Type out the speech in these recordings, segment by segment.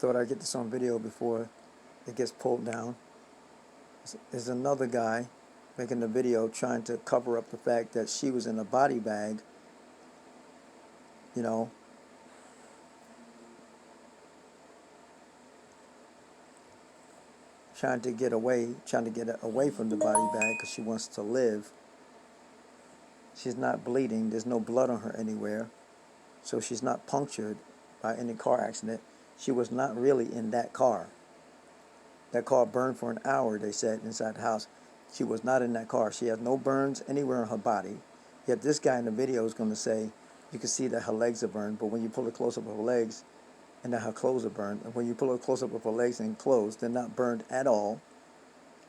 thought I'd get this on video before it gets pulled down. There's another guy making a video trying to cover up the fact that she was in a body bag, you know, trying to get away from the body bag because she wants to live. She's not bleeding. There's no blood on her anywhere. So she's not punctured by any car accident. She was not really in that car. That car burned for an hour, they said, inside the house. She was not in that car. She has no burns anywhere on her body. Yet this guy in the video is going to say, you can see that her legs are burned, but when you pull a close-up of her legs, and that her clothes are burned, and when you pull a close-up of her legs and clothes, they're not burned at all.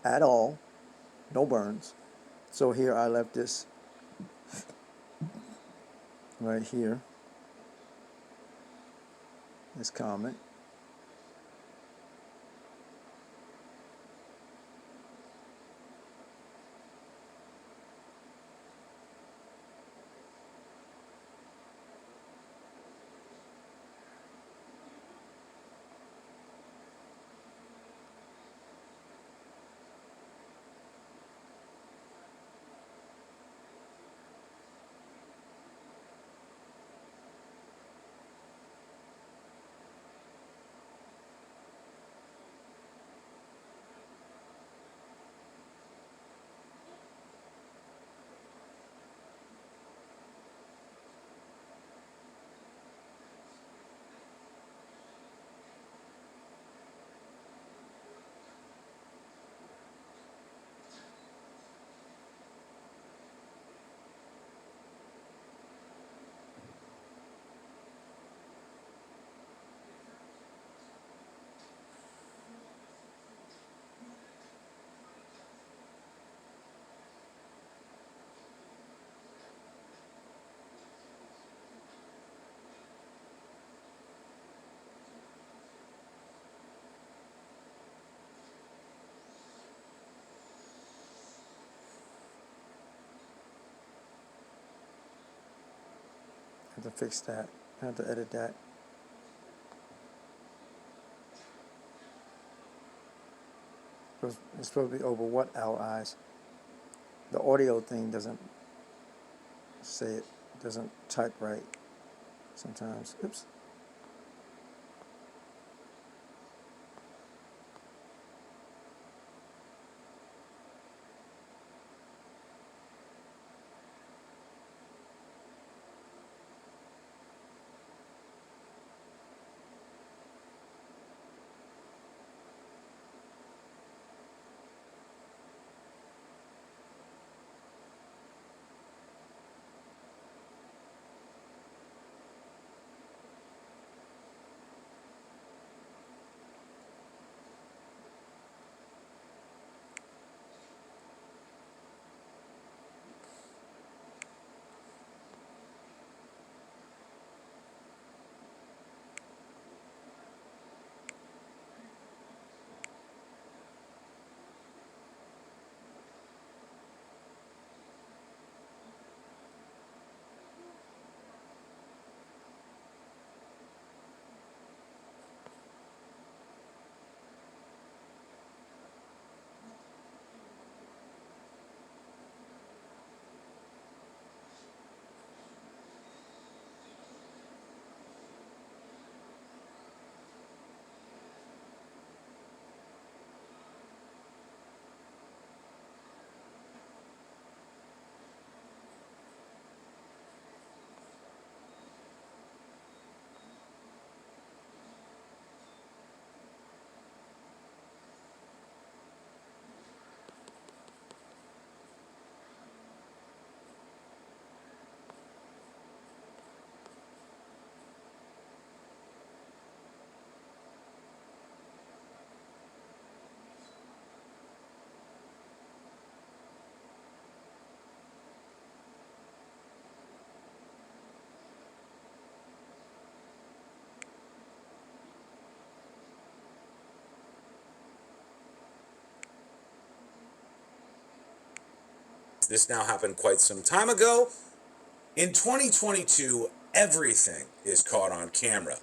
At all. No burns. So here I left this right here. This comment. I have to fix that. I have to edit that. It's supposed to be over what our eyes. The audio thing doesn't say it, doesn't type right sometimes. Oops. This now happened quite some time ago. In 2022, everything is caught on camera.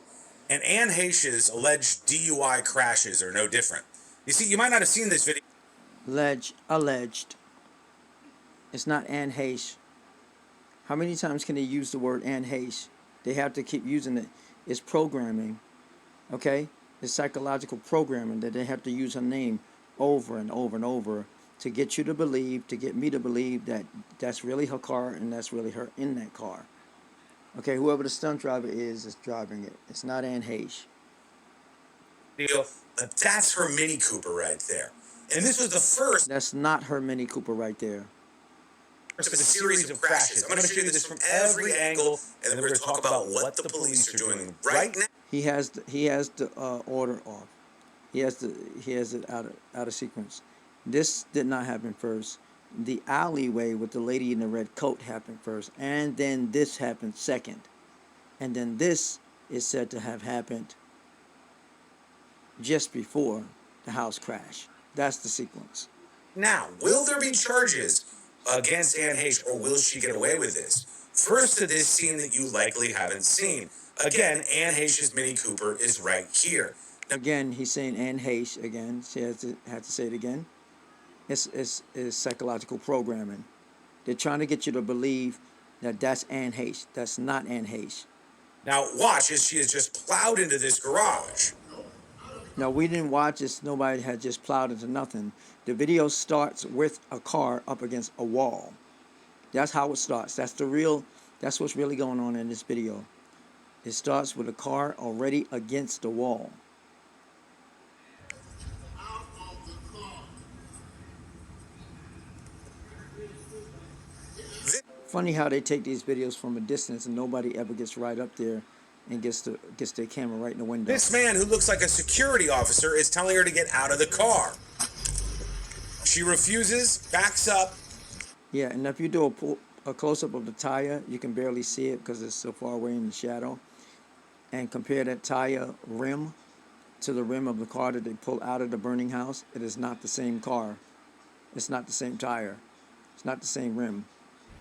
And Anne Heche's alleged DUI crashes are no different. You see, you might not have seen this video. Alleged. It's not Anne Heche. How many times can they use the word Anne Heche? They have to keep using it. It's programming, okay? It's psychological programming that they have to use her name over and over and over to get you to believe, to get me to believe that that's really her car and that's really her in that car. Okay, whoever the stunt driver is driving it. It's not Anne Heche. That's her Mini Cooper right there. And this was the first. That's not her Mini Cooper right there. Of a series of crashes. I'm going to show you this from every angle, and then we're going to talk about what the police are doing right now. He has the order off. He has it out of sequence. This did not happen first. The alleyway with the lady in the red coat happened first, and then this happened second, and then this is said to have happened just before the house crash. That's the sequence. Now, will there be charges against Anne Heche, or will she get away with this? First to this scene that you likely haven't seen. Again, Anne Heche's Mini Cooper is right here. Again, he's saying Anne Heche again. She had to say it again. It's psychological programming. They're trying to get you to believe that that's Anne Heche. That's not Anne Heche. Now watch as she has just plowed into this garage. No, we didn't watch this. Nobody had just plowed into nothing. The video starts with a car up against a wall. That's how it starts. That's what's really going on in this video. It starts with a car already against the wall. Funny how they take these videos from a distance and nobody ever gets right up there and gets their camera right in the window. This man, who looks like a security officer, is telling her to get out of the car. She refuses, backs up. Yeah, and if you do a close-up of the tire, you can barely see it because it's so far away in the shadow. And compare that tire rim to the rim of the car that they pull out of the burning house. It is not the same car. It's not the same tire. It's not the same rim.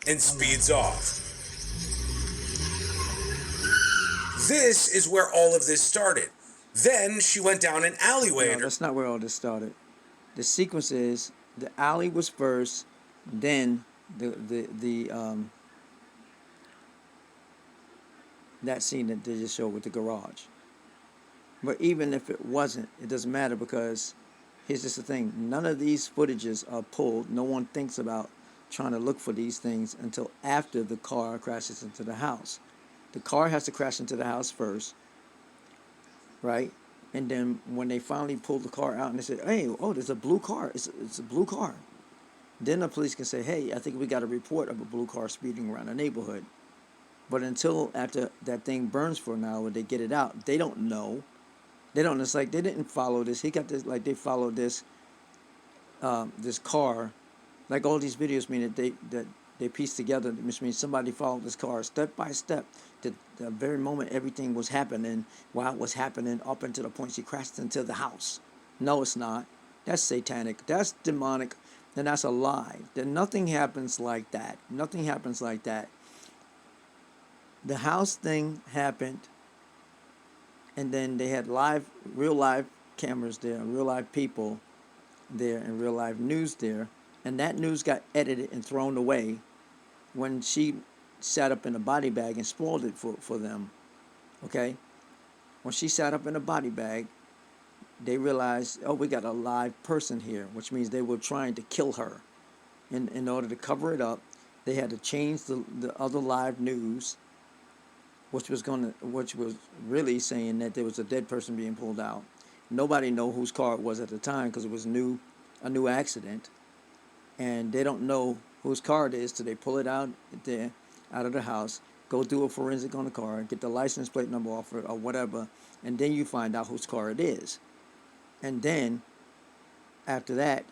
And speeds off. This is where all of this started. Then she went down an alleyway. No, that's not where all this started. The sequence is the alley was first, then that scene that they just showed with the garage. But even if it wasn't, it doesn't matter because here's just the thing. None of these footages are pulled. No one thinks about trying to look for these things until after the car crashes into the house. The car has to crash into the house first, right? And then when they finally pull the car out and they say, hey, oh, there's a blue car. It's a blue car. Then the police can say, hey, I think we got a report of a blue car speeding around the neighborhood. But until after that thing burns for an hour, they get it out. They don't know. They don't. It's like they didn't follow this. He got this. Like they followed this. This car, like all these videos mean that they piece together, which means somebody followed this car step by step. The very moment everything was happening, while it was happening, up until the point she crashed into the house. No, it's not. That's satanic. That's demonic. And that's a lie. Then nothing happens like that. Nothing happens like that. The house thing happened, and then they had real live cameras there, real live people there, and real live news there, and that news got edited and thrown away when she sat up in a body bag and spoiled it for them. Okay? When she sat up in a body bag, they realized, oh, we got a live person here, which means they were trying to kill her. In order to cover it up, they had to change the other live news, which was really saying that there was a dead person being pulled out. Nobody know whose car it was at the time because it was a new accident, and they don't know whose car it is till they pull it out of the house, go do a forensic on the car, get the license plate number off it or whatever, and then you find out whose car it is. And then after that,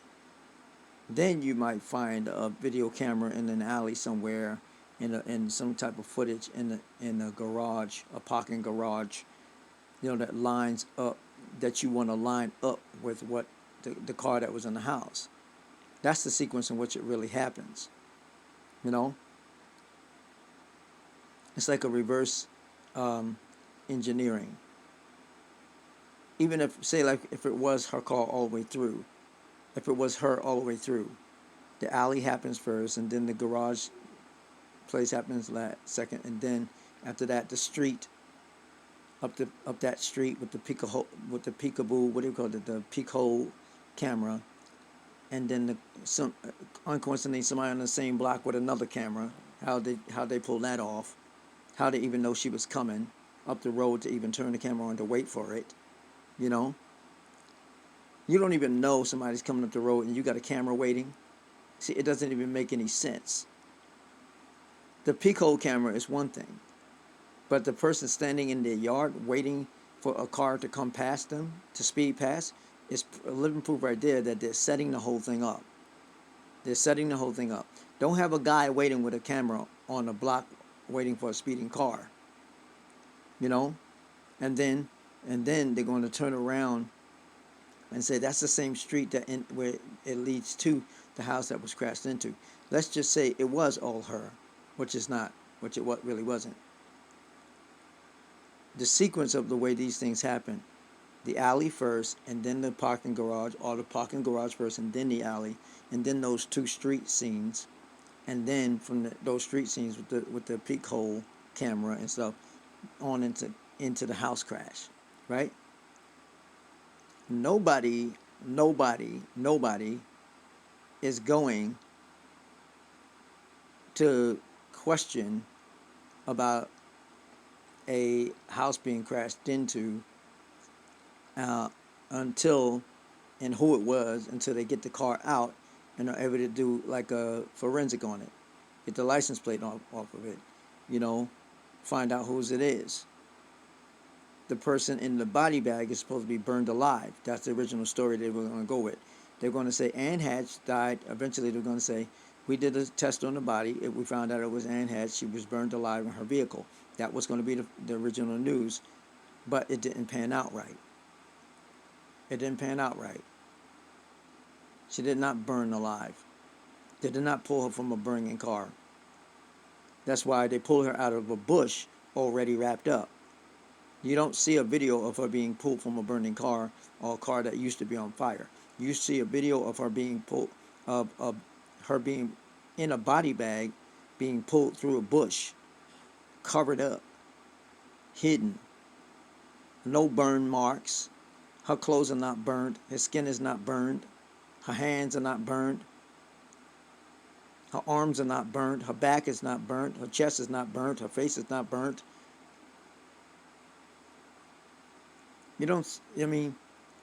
then you might find a video camera in an alley somewhere, in some type of footage in a garage, a parking garage, that lines up, that you want to line up with what the car that was in the house. That's the sequence in which it really happens. It's like a reverse engineering. even if, say, like, if it was her car all the way through, if it was her all the way through, the alley happens first, and then the garage place happens second, and then after that, the street, up that street with the peekaboo, what do you call it, the peek hole camera, and then uncoincidentally somebody on the same block with another camera. How they pulled that off? How they even know she was coming up the road to even turn the camera on to wait for it? You know, you don't even know somebody's coming up the road and you got a camera waiting. See, it doesn't even make any sense. The peek hole camera is one thing, but the person standing in their yard waiting for a car to come past them, to speed past, is a living proof right there that they're setting the whole thing up. They're setting the whole thing up. Don't have a guy waiting with a camera on the block waiting for a speeding car. You know? And then they're going to turn around and say that's the same street where it leads to the house that was crashed into. Let's just say it was all her, which is not, which it really wasn't. The sequence of the way these things happen, the alley first, and then the parking garage, or the parking garage first, and then the alley, and then those two street scenes, and then from those street scenes with the peek hole camera and stuff, on into the house crash, right? Nobody is going to question about a house being crashed into until, and who it was, until they get the car out and are able to do like a forensic on it, get the license plate off of it, find out whose it is. The person in the body bag is supposed to be burned alive. That's the original story they were going to go with. They're going to say Anne Hatch died. Eventually they're going to say, we did a test on the body. We found out it was Anne Hatch. She was burned alive in her vehicle. That was going to be the original news, but it didn't pan out right. It didn't pan out right. She did not burn alive. They did not pull her from a burning car. That's why they pulled her out of a bush already wrapped up. You don't see a video of her being pulled from a burning car or a car that used to be on fire. You see a video of her being pulled, of her being in a body bag, being pulled through a bush, covered up, hidden. No burn marks. Her clothes are not burned. Her skin is not burned. Her hands are not burned. Her arms are not burned. Her back is not burnt. Her chest is not burnt. Her face is not burnt.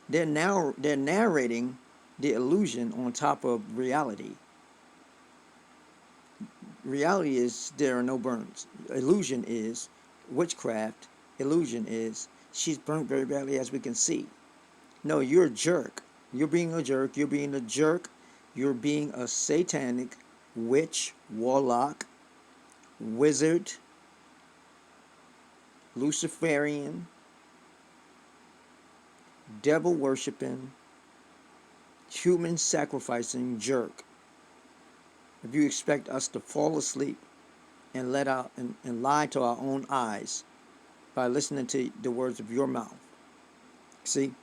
They're narrating the illusion on top of reality. Reality is there are no burns. Illusion is witchcraft. Illusion is she's burnt very badly, as we can see. No, you're a jerk. You're being a jerk. You're being a jerk. You're being a satanic witch, warlock, wizard, Luciferian, devil worshiping, human sacrificing jerk. If you expect us to fall asleep and and lie to our own eyes by listening to the words of your mouth. See?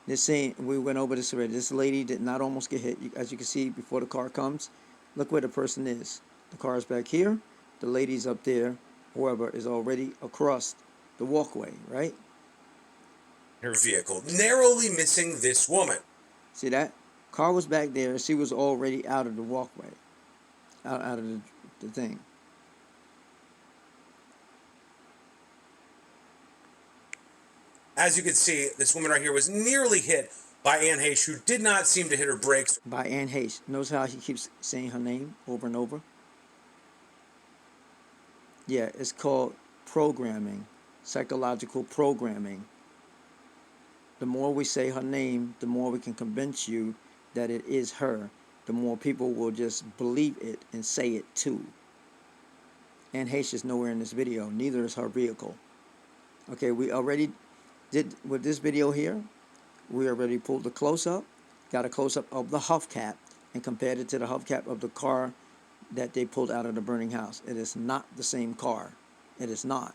This saying, we went over this already. This lady did not almost get hit. As you can see, before the car comes, look where the person is. The car is back here. The lady's up there. Whoever is already across the walkway, right? Her vehicle, narrowly missing this woman. See that? Car was back there. She was already out of the walkway, out of the thing. As you can see, this woman right here was nearly hit by Anne Heche, who did not seem to hit her brakes. By Anne Heche. Notice how he keeps saying her name over and over? Yeah, it's called programming, psychological programming. The more we say her name, the more we can convince you that it is her. The more people will just believe it and say it too. Anne Heche is nowhere in this video. Neither is her vehicle. Okay, we already did with this video here. We already pulled the close-up, got a close-up of the hubcap, and compared it to the hubcap of the car that they pulled out of the burning house. It is not the same car. It is not.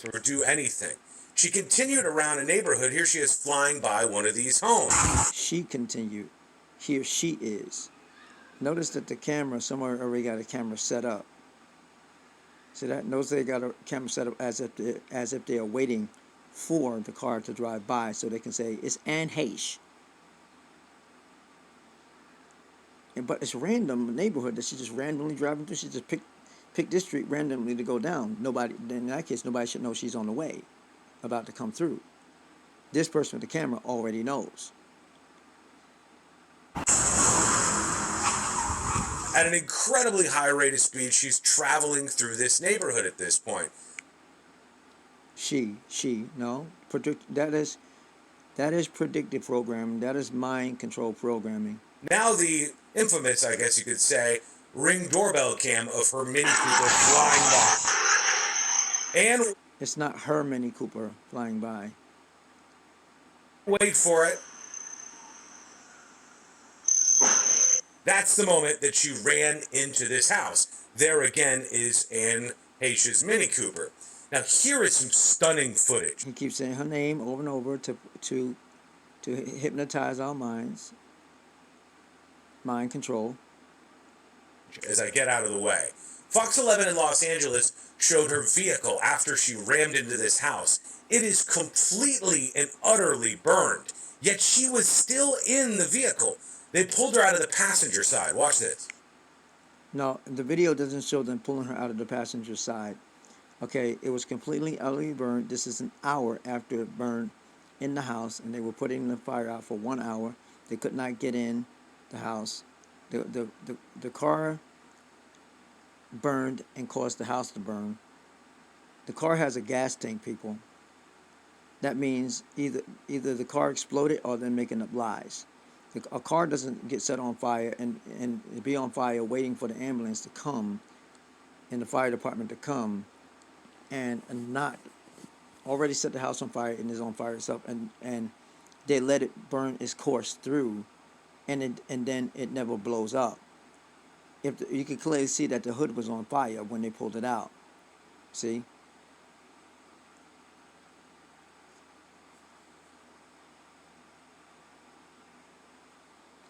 or do anything. She continued around a neighborhood. Here she is flying by one of these homes. She continued. Here she is. Notice that the camera, somewhere already got a camera set up. See that? Notice they got a camera set up as if they are waiting for the car to drive by so they can say, it's Anne Heche. But it's random neighborhood that she just randomly driving through. She just picked this street randomly to go down. Nobody, in that case, nobody should know she's on the way, about to come through. This person with the camera already knows. At an incredibly high rate of speed, she's traveling through this neighborhood at this point. No. That is predictive programming. That is mind control programming. Now the infamous, I guess you could say, Ring doorbell cam of her Mini Cooper flying by. And it's not her Mini Cooper flying by. Wait for it. That's the moment that she ran into this house. There again is Anne Heche's Mini Cooper. Now here is some stunning footage. He keeps saying her name over and over to hypnotize our minds. Mind control. As I get out of the way. Fox 11 in Los Angeles showed her vehicle after she rammed into this house. It is completely and utterly burned. Yet she was still in the vehicle. They pulled her out of the passenger side. Watch this. No, the video doesn't show them pulling her out of the passenger side. Okay, it was completely, utterly burned. This is an hour after it burned in the house, and they were putting the fire out for 1 hour. They could not get in the house. The car burned and caused the house to burn. The car has a gas tank, people. That means either the car exploded or they're making up lies. A car doesn't get set on fire and be on fire waiting for the ambulance to come and the fire department to come and not already set the house on fire and is on fire itself, and they let it burn its course through, and then it never blows up. You can clearly see that the hood was on fire when they pulled it out. See?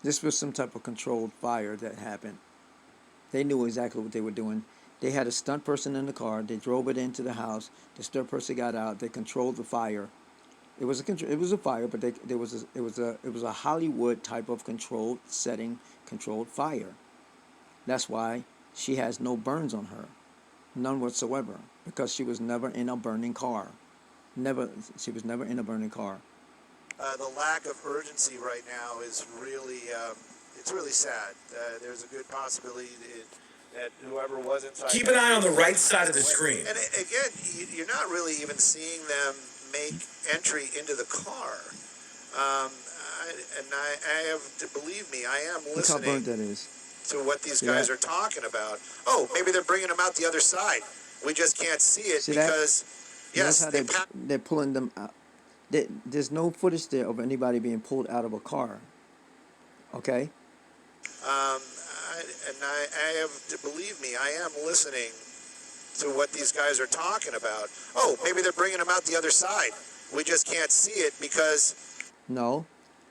This was some type of controlled fire that happened. They knew exactly what they were doing. They had a stunt person in the car. They drove it into the house. The stunt person got out. They controlled the fire. It was a fire, but it was a Hollywood type of controlled setting, controlled fire. That's why she has no burns on her, none whatsoever, because she was never in a burning car. She was never in a burning car. The lack of urgency right now is really, it's really sad. There's a good possibility that whoever was inside... Keep an eye on the right side of the screen. And again, you're not really even seeing them make entry into the car. Believe me, I am listening. Look how burnt that is. To what these guys are talking about. Oh, maybe they're bringing them out the other side. We just can't see it because, yes, they're pulling them out. There's no footage there of anybody being pulled out of a car. Okay? Believe me, I am listening to what these guys are talking about. Oh, maybe they're bringing them out the other side. We just can't see it because... No.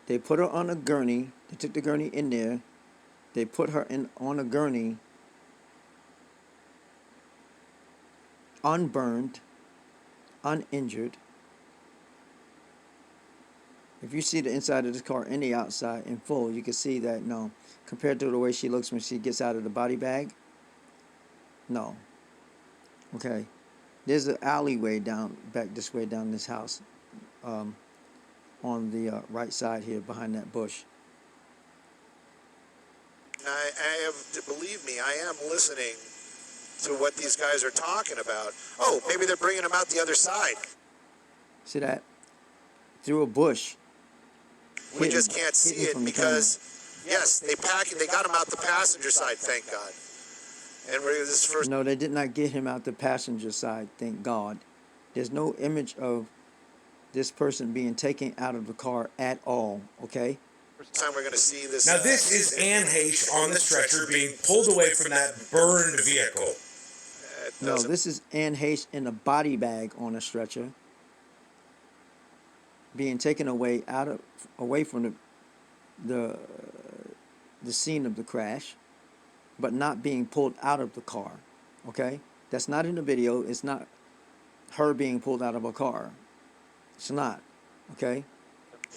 They put her on a gurney. They took the gurney in there. They put her on a gurney, unburned, uninjured. If you see the inside of this car and the outside in full, you can see that, no, compared to the way she looks when she gets out of the body bag, no. Okay. There's an alleyway back this way down this house, on the right side here behind that bush. Believe me, I am listening to what these guys are talking about. Oh, maybe they're bringing them out the other side. See that? Through a bush. We just can't see it because, yes, they got him out the passenger side, thank God. And this first... No, they did not get him out the passenger side, thank God. There's no image of this person being taken out of the car at all, okay? First time we're going to see this. Now this is Anne Heche on the stretcher being pulled away from that burned vehicle. No, this is Anne Heche in a body bag on a stretcher, being taken away from the the scene of the crash, but not being pulled out of the car. Okay, that's not in the video. It's not her being pulled out of a car. It's not. Okay.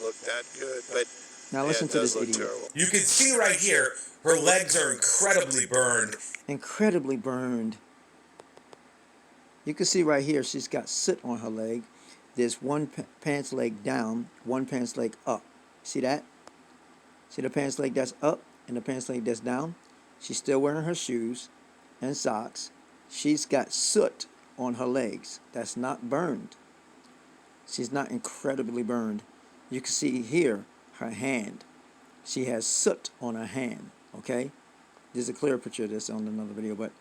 Look that good, but Now listen to this idiot. terrible. You can see right here, her legs are incredibly burned. Incredibly burned. You can see right here, she's got soot on her leg. There's one pants leg down, one pants leg up. See that? See the pants leg that's up and the pants leg that's down? She's still wearing her shoes and socks. She's got soot on her legs. That's not burned. She's not incredibly burned. You can see here her hand. She has soot on her hand. Okay? There's a clear picture of this on another video, but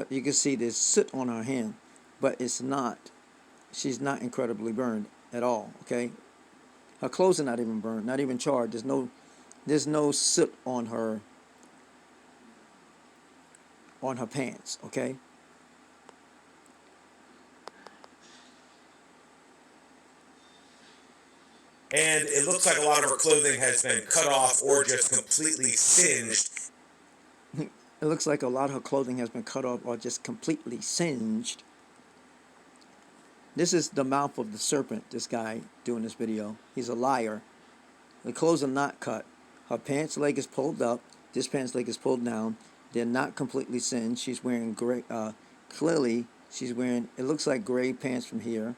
you can see there's soot on her hand, but it's not. She's not incredibly burned at all. Okay? Her clothes are not even burned, not even charred. There's no soot on her pants. Okay? And it looks like a lot of her clothing has been cut off or just completely singed. It looks like a lot of her clothing has been cut off or just completely singed. This is the mouth of the serpent, this guy doing this video. He's a liar. The clothes are not cut. Her pants leg is pulled up. This pants leg is pulled down. They're not completely singed. She's wearing gray, clearly she's wearing, it looks like gray pants from here,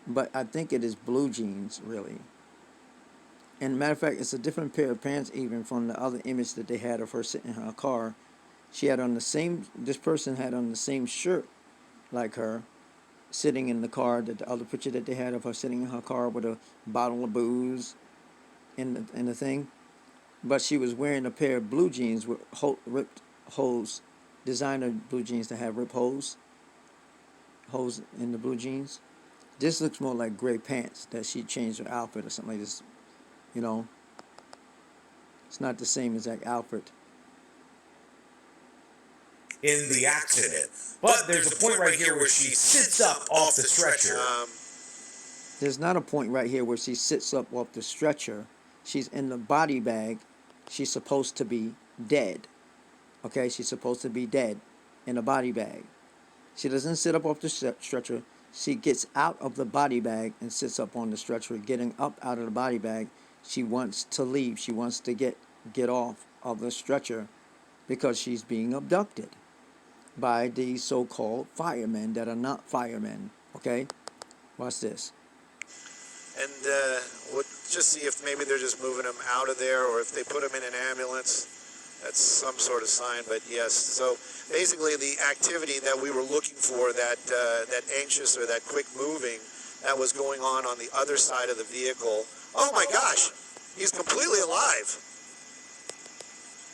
but I think it is blue jeans, really. And matter of fact, it's a different pair of pants even from the other image that they had of her sitting in her car. She had on the same, this person had on the same shirt like her, sitting in the car, that the other picture that they had of her sitting in her car with a bottle of booze in the thing. But she was wearing a pair of blue jeans with ripped holes, designer blue jeans that have ripped holes in the blue jeans. This looks more like gray pants that she changed her outfit or something like this. You know, it's not the same exact outfit. In the accident. But there's a point right here where she sits up off the stretcher. There's not a point right here where she sits up off the stretcher. She's in the body bag. She's supposed to be dead. Okay, she's supposed to be dead in a body bag. She doesn't sit up off the stretcher. She gets out of the body bag and sits up on the stretcher. Getting up out of the body bag, she wants to leave. She wants to get off of the stretcher because she's being abducted by these so-called firemen that are not firemen. Okay? Watch this. And we'll just see if maybe they're just moving him out of there, or if they put him in an ambulance. That's some sort of sign, but yes. So basically the activity that we were looking for, that anxious or that quick moving, that was going on the other side of the vehicle. Oh my gosh, he's completely alive.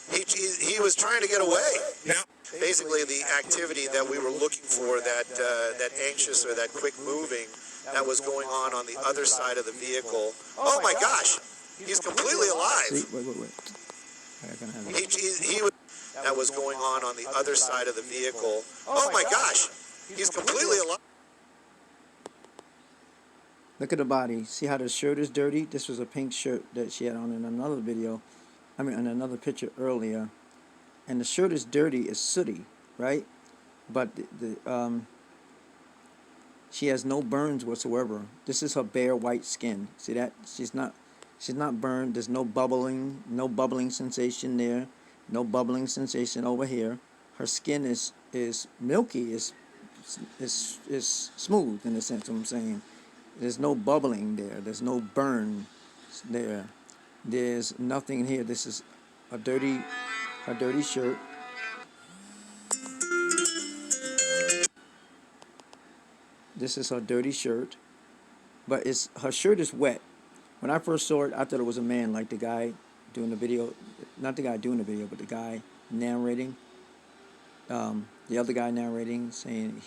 He was trying to get away. Now, Basically the activity that we were looking for, that anxious or that quick moving, that was going on the other side of the vehicle. Oh my gosh, he's completely alive. See, wait. I can have it. He was, that was going on the other side of the vehicle. Oh my gosh, he's completely alive. Look at the body. See how the shirt is dirty? This was a pink shirt that she had on in another video. I mean, in another picture earlier. And the shirt is dirty, it's sooty, right? But she has no burns whatsoever. This is her bare white skin. See that? She's not burned. There's no bubbling sensation there. No bubbling sensation over here. Her skin is milky, is smooth in the sense of what I'm saying. There's no bubbling there. There's no burn there. There's nothing here. This is a dirty shirt. This is her dirty shirt. But her shirt is wet. When I first saw it, I thought it was a man, like the guy doing the video. Not the guy doing the video, but the guy narrating. The other guy narrating, saying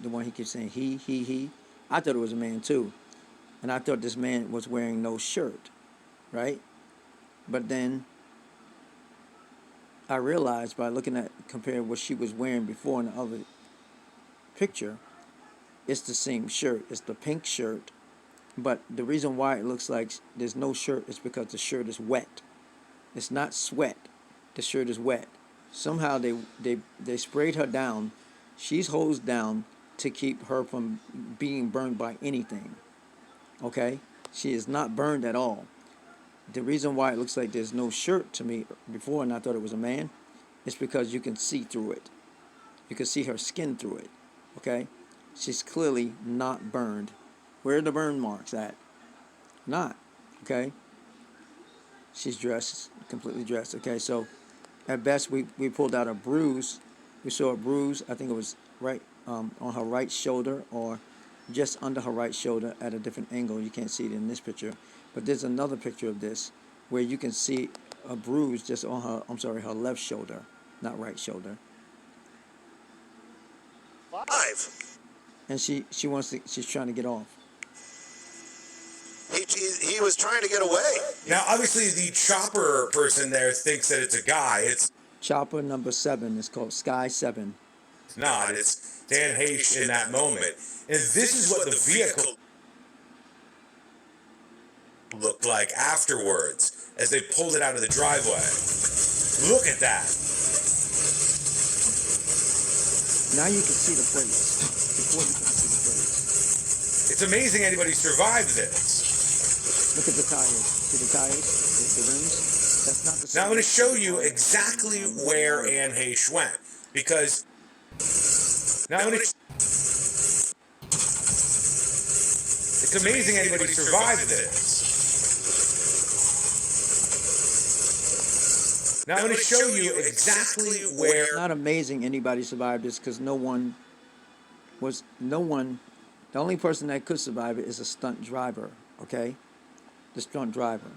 the one he keeps saying he. I thought it was a man too. And I thought this man was wearing no shirt, right? But then I realized by comparing what she was wearing before and the other picture, it's the same shirt. It's the pink shirt. But the reason why it looks like there's no shirt is because the shirt is wet. It's not sweat. The shirt is wet. Somehow they sprayed her down. She's hosed down to keep her from being burned by anything. Okay? She is not burned at all. The reason why it looks like there's no shirt to me before and I thought it was a man is because you can see through it. You can see her skin through it. Okay? She's clearly not burned. Where are the burn marks at? Not. Okay? She's dressed, completely dressed. Okay, so at best we pulled out a bruise. We saw a bruise, I think it was right on her right shoulder or just under her right shoulder at a different angle. You can't see it in this picture. But there's another picture of this where you can see a bruise just on her left shoulder, not right shoulder. Live. And she's trying to get off. He was trying to get away. Now, obviously, the chopper person there thinks that it's a guy. It's Chopper number 7 is called Sky 7. not. It's Dan Heche in that moment. And this is what the vehicle looked like afterwards as they pulled it out of the driveway. Look at that. Now you can see the plates. Before you can see the plates. It's amazing anybody survived this. Look at the tires. See the tires? The rims? That's not the same. Now I'm going to show you exactly where Anne Heche went. Because now I'm going to... It's amazing anybody survived this. Now I'm going to show you exactly where... It's not amazing anybody survived this because the only person that could survive it is a stunt driver, okay? The stunt driver.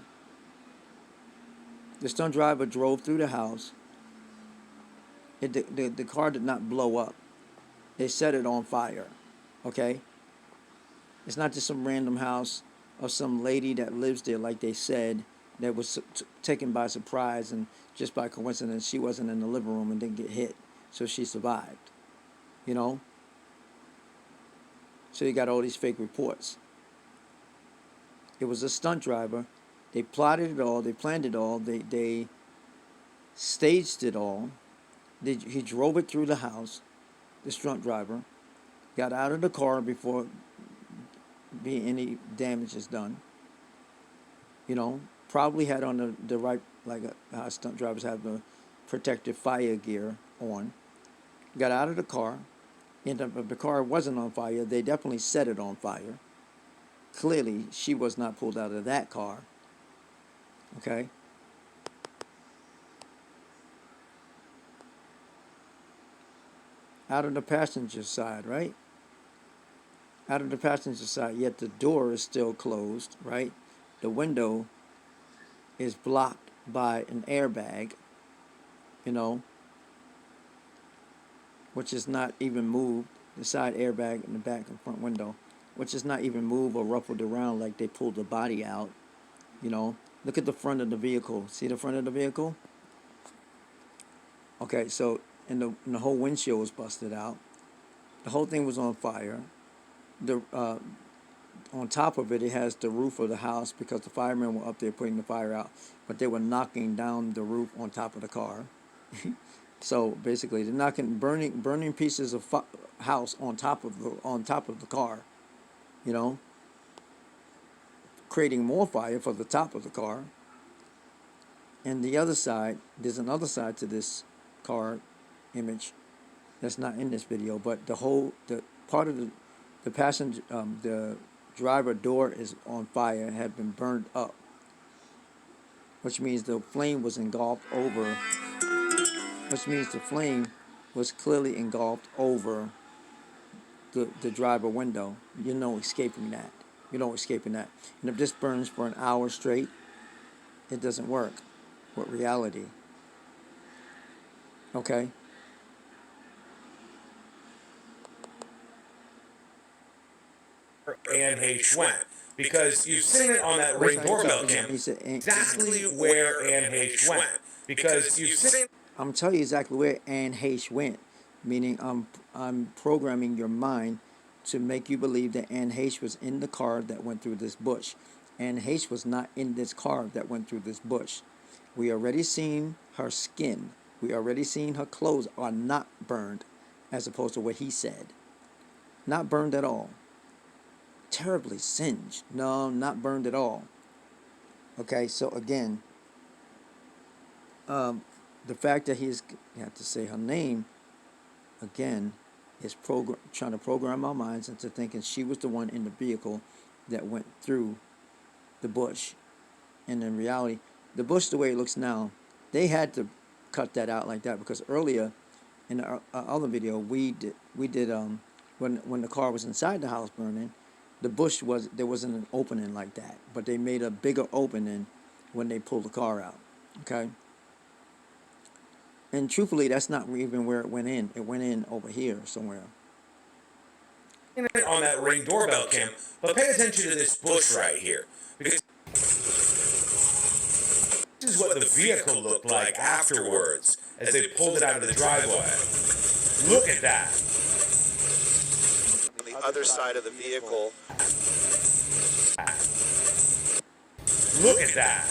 The stunt driver drove through the house. The car did not blow up. They set it on fire, okay? It's not just some random house of some lady that lives there, like they said, that was taken by surprise and just by coincidence she wasn't in the living room and didn't get hit, so she survived, you know? So you got all these fake reports. It was a stunt driver. They plotted it all. They planned it all. They staged it all. He drove it through the house, the stunt driver, got out of the car before any damage is done. You know, probably had on the right, like how stunt drivers have the protective fire gear on. Got out of the car. And if the car wasn't on fire, they definitely set it on fire. Clearly, she was not pulled out of that car. Okay? Out of the passenger side, right? Out of the passenger side, yet the door is still closed, right? The window is blocked by an airbag, you know, which is not even moved, the side airbag in the back and front window, which is not even moved or ruffled around like they pulled the body out, you know. Look at the front of the vehicle. See the front of the vehicle? Okay, so and the whole windshield was busted out. The whole thing was on fire. On top of it, it has the roof of the house because the firemen were up there putting the fire out, but they were knocking down the roof on top of the car. So basically, they're knocking, burning pieces of house on top of the car, you know, creating more fire for the top of the car. And the other side, there's another side to this car image that's not in this video, but the part of the passenger, the driver door is on fire, had been burned up, which means the flame was engulfed over. Which means the flame was clearly engulfed over the driver window. You're no escaping that. You're no escaping that. And if this burns for an hour straight, it doesn't work with reality. Okay? Anne Heche went. Because you've seen it on that Ring doorbell cam, exactly where Anne Heche went. Because you've seen... I'm telling you exactly where Anne Heche went. meaning I'm programming your mind to make you believe that Anne Heche was in the car that went through this bush. Anne Heche was not in this car that went through this bush. We already seen her skin. We already seen her clothes are not burned, as opposed to what he said. Not burned at all. Terribly singed. No, not burned at all. Okay, so again, the fact that you have to say her name again is trying to program our minds into thinking she was the one in the vehicle that went through the bush. And in reality, the bush, the way it looks now, they had to cut that out like that, because earlier in our other video we did when the car was inside the house burning, the bush there wasn't an opening like that, but they made a bigger opening when they pulled the car out. Okay. And truthfully, that's not even where it went in. It went in over here somewhere. On that Ring doorbell cam, but pay attention to this bush right here, because this is what the vehicle looked like afterwards as they pulled it out of the driveway. Look at that. On the other side of the vehicle. Look at that.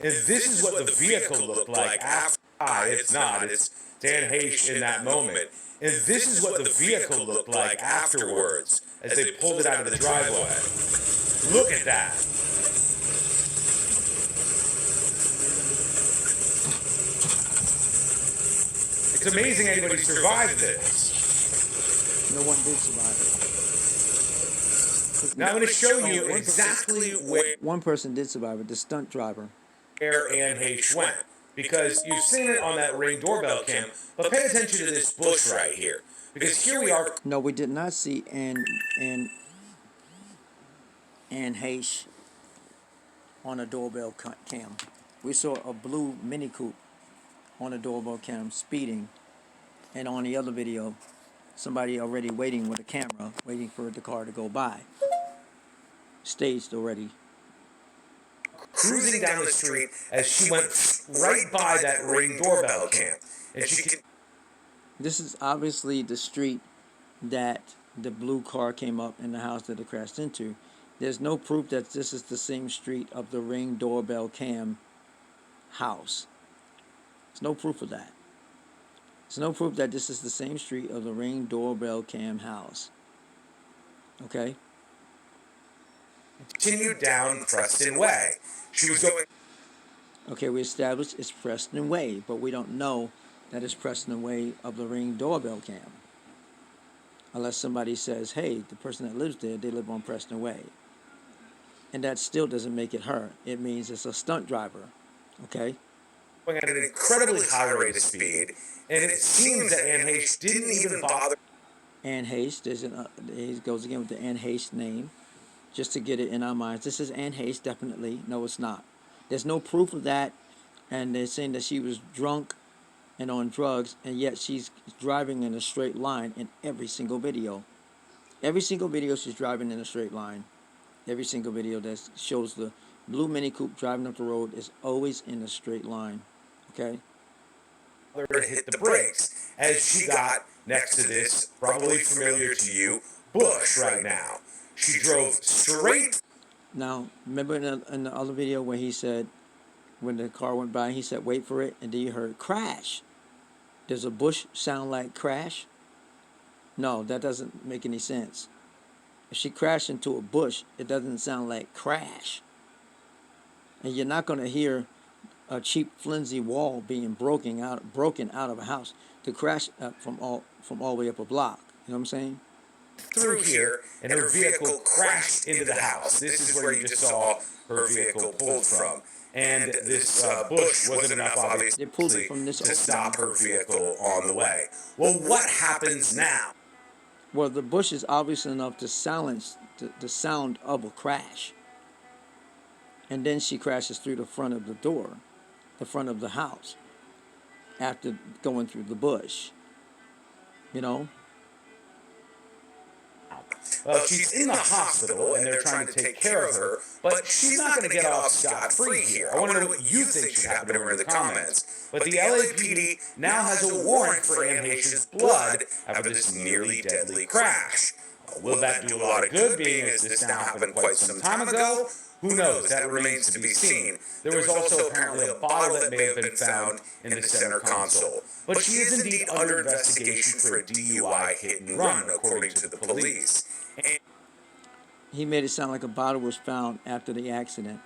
And this is what the vehicle looked like after. It's not. It's Dan Heche in that moment. And this is what the vehicle looked like afterwards as they pulled it out of the driveway. Look at that. It's amazing anybody survived this. No one did survive it. Now I'm going to show you exactly where One person did survive it, the stunt driver. Anne Heche went. Because you've seen it on that Ring doorbell cam, but pay attention to this bush right here. Because here we are. No, we did not see Anne Heche on a doorbell cam. We saw a blue Mini Coupe on a doorbell cam speeding, and on the other video, somebody already waiting with a camera, waiting for the car to go by. Staged already. Cruising down the street as she went right by that Ring doorbell cam. And she can. This is obviously the street that the blue car came up in the house that it crashed into. There's no proof that this is the same street of the Ring doorbell cam house. There's no proof of that. There's no proof that this is the same street of the Ring doorbell cam house. Okay? Continued down Preston Way. She was going. Okay, we established it's Preston Way, but we don't know that it's Preston Way of the Ring doorbell cam. Unless somebody says, hey, the person that lives there, they live on Preston Way. And that still doesn't make it her. It means it's a stunt driver. Okay? Going at an incredibly high rate of speed, and it seems that Anne Heche didn't even bother. Anne Heche, he goes again with the Anne Heche name, just to get it in our minds. This is Anne Heche, definitely. No, it's not. There's no proof of that, and they're saying that she was drunk and on drugs, and yet she's driving in a straight line in every single video. Every single video she's driving in a straight line. Every single video that shows the blue Mini Coupe driving up the road is always in a straight line. Okay? To hit the brakes as she got next to this, probably familiar to you, bush right now. She drove straight. Now, remember in the other video where he said, when the car went by, he said, wait for it, and then you heard crash. Does a bush sound like crash? No, that doesn't make any sense. If she crashed into a bush, it doesn't sound like crash. And you're not going to hear a cheap, flimsy wall being broken out of a house to crash from all the way up a block. You know what I'm saying? Through here, and her vehicle crashed into the house. This is where you just saw her vehicle pulled from. And this bush wasn't enough, obviously, They pulled it from this to stop her vehicle on the way. Well, what happens now? Well, the bush is obvious enough to silence the sound of a crash. And then she crashes through the front of the door, the front of the house, after going through the bush. You know? Well, she's in the hospital and they're trying to take care of her, but she's not going to get off scot-free here. I want to know what you think should happen to her in the comments. But the LAPD now has a warrant for Anne Heche's blood after this nearly deadly crash. Will that do a lot of good, being as this now happened quite some time ago? Who knows? That remains to be seen. There was also apparently a bottle that may have been found in the center console. But she is indeed under investigation for a DUI hit and run, according to the police. He made it sound like a bottle was found after the accident.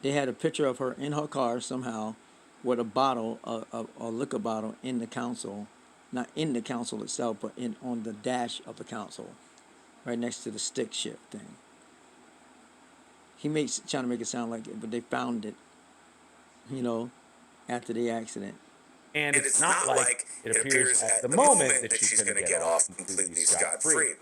They had a picture of her in her car somehow with a bottle, a liquor bottle in the console. Not in the console itself, but on the dash of the console, right next to the stick shift thing. Trying to make it sound like it, but they found it, after the accident. And it's not like it appears at the moment that she's going to get off completely scot-free.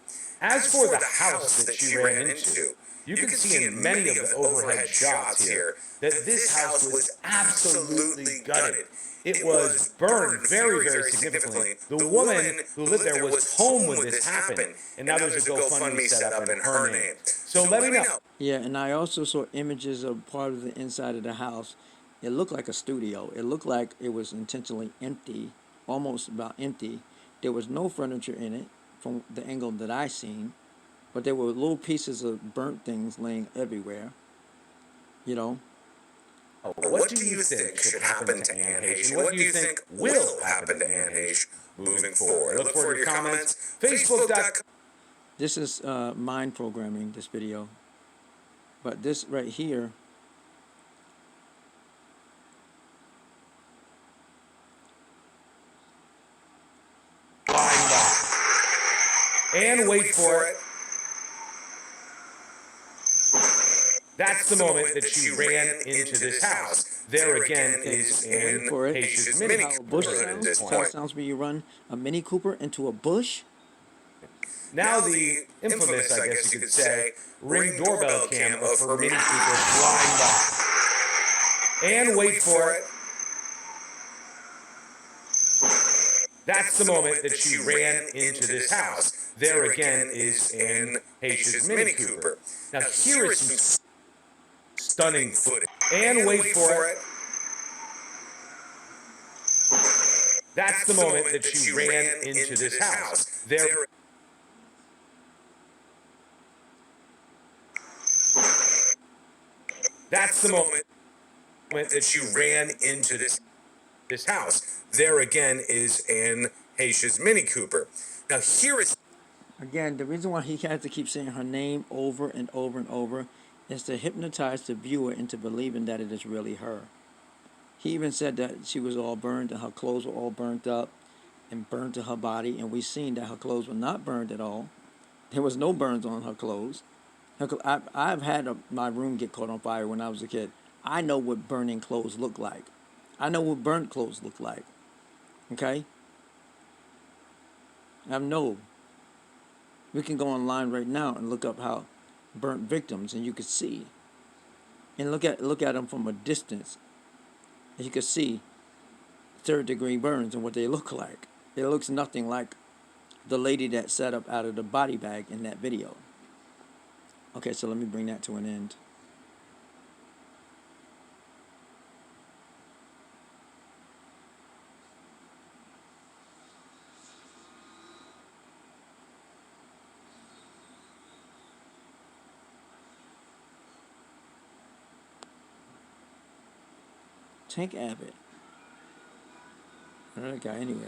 As for the house that she ran into, you can see in many of the overhead shots here that this house was absolutely gutted. It was burned very, very significantly. The woman who lived there was home when this happened, and now there's a GoFundMe set up in her name. So let me know. Yeah, and I also saw images of part of the inside of the house. It looked like a studio. It looked like it was intentionally empty, almost about empty. There was no furniture in it from the angle that I seen, but there were little pieces of burnt things laying everywhere. What do you think should happen to Anne Heche? And what do you think will happen to Anne Heche moving forward? I look forward to your comments. Facebook.com. This is mind programming, this video. But this right here, And wait for it. That's the moment that she ran into this house. There again is Anne Heche's Mini how a bush Cooper at this sounds. point. Sounds when you run a Mini Cooper into a bush. Now the infamous, I guess you could say, Ring doorbell cam of her Mini Cooper flying by. And wait for it. That's the moment that she ran into this house. There again is Anne Heche's Mini Cooper. Now here is some stunning footage. And wait for it. That's the moment that she ran into this house. There. That's the moment that she ran into this house. There again is Anne Heche's Mini Cooper. Now here is... Again, the reason why he has to keep saying her name over and over and over is to hypnotize the viewer into believing that it is really her. He even said that she was all burned and her clothes were all burnt up and burned to her body, and we've seen that her clothes were not burned at all. There was no burns on her clothes. I've had my room get caught on fire when I was a kid. I know what burning clothes look like. I know what burnt clothes look like. Okay? I know. We can go online right now and look up how burnt victims, and you can see. And look at them from a distance. And you can see third-degree burns and what they look like. It looks nothing like the lady that sat up out of the body bag in that video. Okay, so let me bring that to an end. Tank Abbott. Another guy anyway.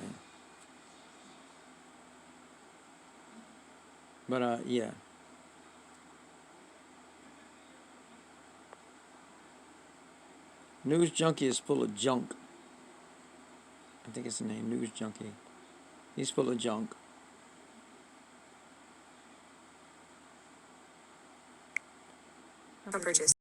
But yeah. News Junkie is full of junk. I think it's the name, News Junkie. He's full of junk. From Bridges.